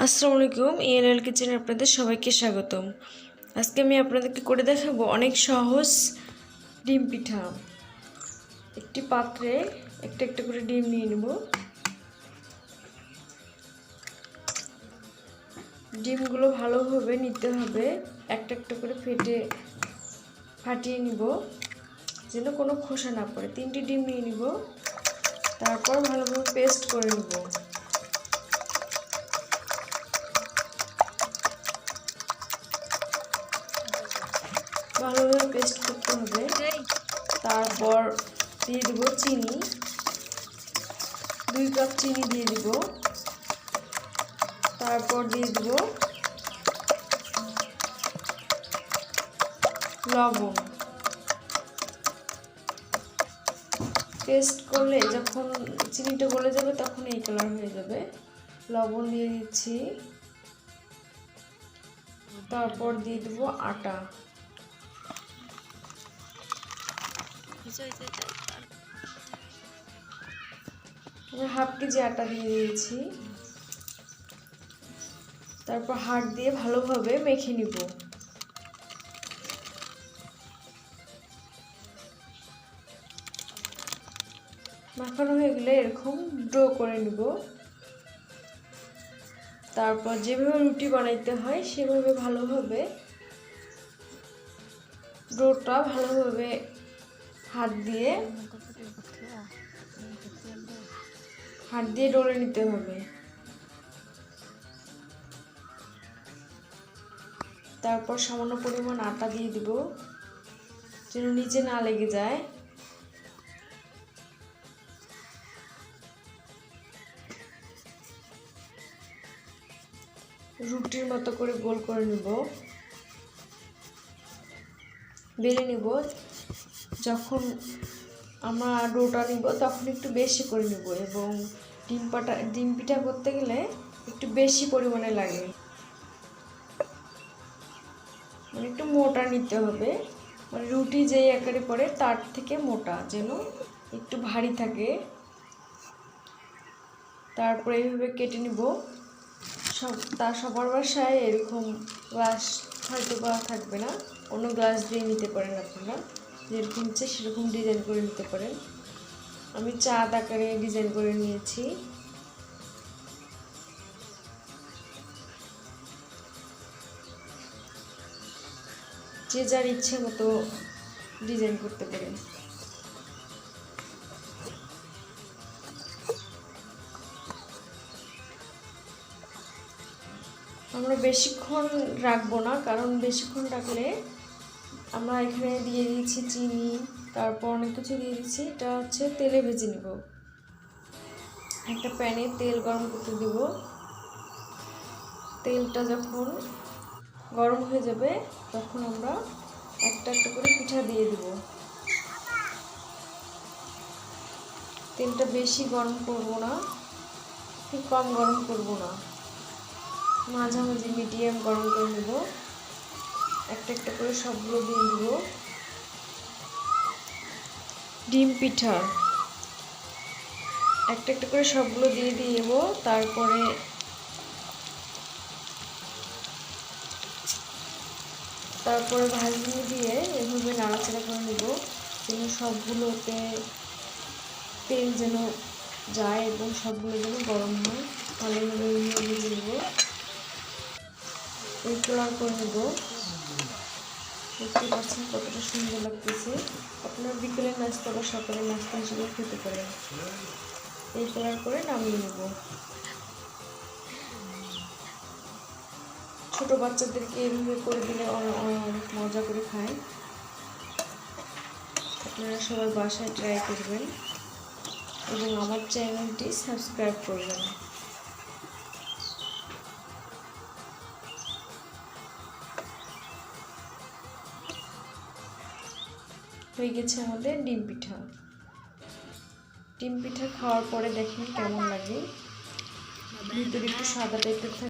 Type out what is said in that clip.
আসসালামু আলাইকুম ইএনএল কিচেনে আপনাদের সবাইকে স্বাগতম। আজকে আমি আপনাদেরকে করে দেখাবো অনেক সহজ ডিম পিঠা। একটি পাত্রে একটা একটা করে ডিম নিয়ে নেব। ডিমগুলো ভালোভাবে নিতে হবে, একটা একটা করে ফাটিয়ে নিব যেন কোনো খোসা না পড়ে। 3টি ডিম নিয়ে নিব, তারপর ভালোভাবে পেস্ট করে নেব। ভালোভাবে পেস্ট করতে হবে। তারপর দিয়ে দিব চিনি, 2 কাপ চিনি দিয়ে দিব। তারপর দিয়ে দিব লবণ। পেস্ট করলে যখন চিনিটা গলে যাবে তখন এই কালার হয়ে যাবে। লবণ দিয়ে দিচ্ছি। তারপর দিয়ে দিব আটা। হাফ কেজি আটা দিয়ে দিয়েছি। তারপর হাত দিয়ে ভালোভাবে মেখে নিব। মাখানো হয়ে গেলে এরকম ডো করে নিব। তারপর যেভাবে রুটি বানাইতে হয় সেভাবে ভালোভাবে ডোটা ভালোভাবে হাত দিয়ে ডলে নিতে হবে। তারপর সামান্য পরিমাণ আটা দিয়ে দিব যেন নিচে না লেগে যায়। রুটির মতো করে গোল করে নিব, বেলে নিব। যখন আমরা ডোটা নিব তখন একটু বেশি করে নিব, এবং ডিম পিঠা করতে গেলে একটু বেশি পরিমাণে লাগে, মানে একটু মোটা নিতে হবে। মানে রুটি যেই আকারে পড়ে তার থেকে মোটা, যেন একটু ভারী থাকে। তারপরে এইভাবে কেটে নিব। সবার বাসায় এরকম গ্লাস হয়তো বা থাকবে না, অন্য গ্লাস দিয়ে নিতে পারেন আপনারা। যেরকম ইচ্ছে সেরকম ডিজাইন করে নিতে পারেন। আমি চাঁদ আকারে ডিজাইন করে নিয়েছি। যে যার ইচ্ছে মতো ডিজাইন করতে পারেন। আমরা বেশিক্ষণ রাখবো না, কারণ বেশিক্ষণ রাখলে আমরা এখানে দিয়ে দিয়েছি চিনি, তারপর অনেক কিছু দিয়ে দিচ্ছি। এটা হচ্ছে তেলে ভেজে নিব। একটা প্যানে তেল গরম করতে দেব। তেলটা যখন গরম হয়ে যাবে তখন আমরা একটা একটা করে পিঠা দিয়ে দেব। তেলটা বেশি গরম করব না, খুব কম গরম করব না, মাঝামাঝি মিডিয়াম গরম করে নেব। একটা একটা করে সবগুলো দিয়ে দেব। ডিম পিঠা একটা একটা করে সবগুলো দিয়ে দেব। তারপরে ভাজনি দিয়ে এভাবে নাড়াচাড়া করে নেব যেন সবগুলোতে তেল যেন যায় এবং সবগুলো যেন গরম হয়। ভালোভাবে ভেজে নেব, এই কালার করে নেব। দেখতে পাচ্ছেন কতটা সুন্দর লাগতেছে। আপনারা বিকেলের নাস্তা বা সকালের নাস্তা হিসেবে খেতে পারেন। এই কালার করে নামিয়ে নেব। ছোট বাচ্চাদেরকে এভাবে করে দিলে অনেক মজা করে খায়। আপনারা সবাই বাসায় ট্রাই করবেন এবং আমার চ্যানেলটি সাবস্ক্রাইব করবেন। হয়ে গেছে আমাদের ডিম পিঠা। ডিম পিঠা খাওয়ার পরে দেখেন কেমন লাগে। ভিতরে একটু সাদা টাইপের থাকে।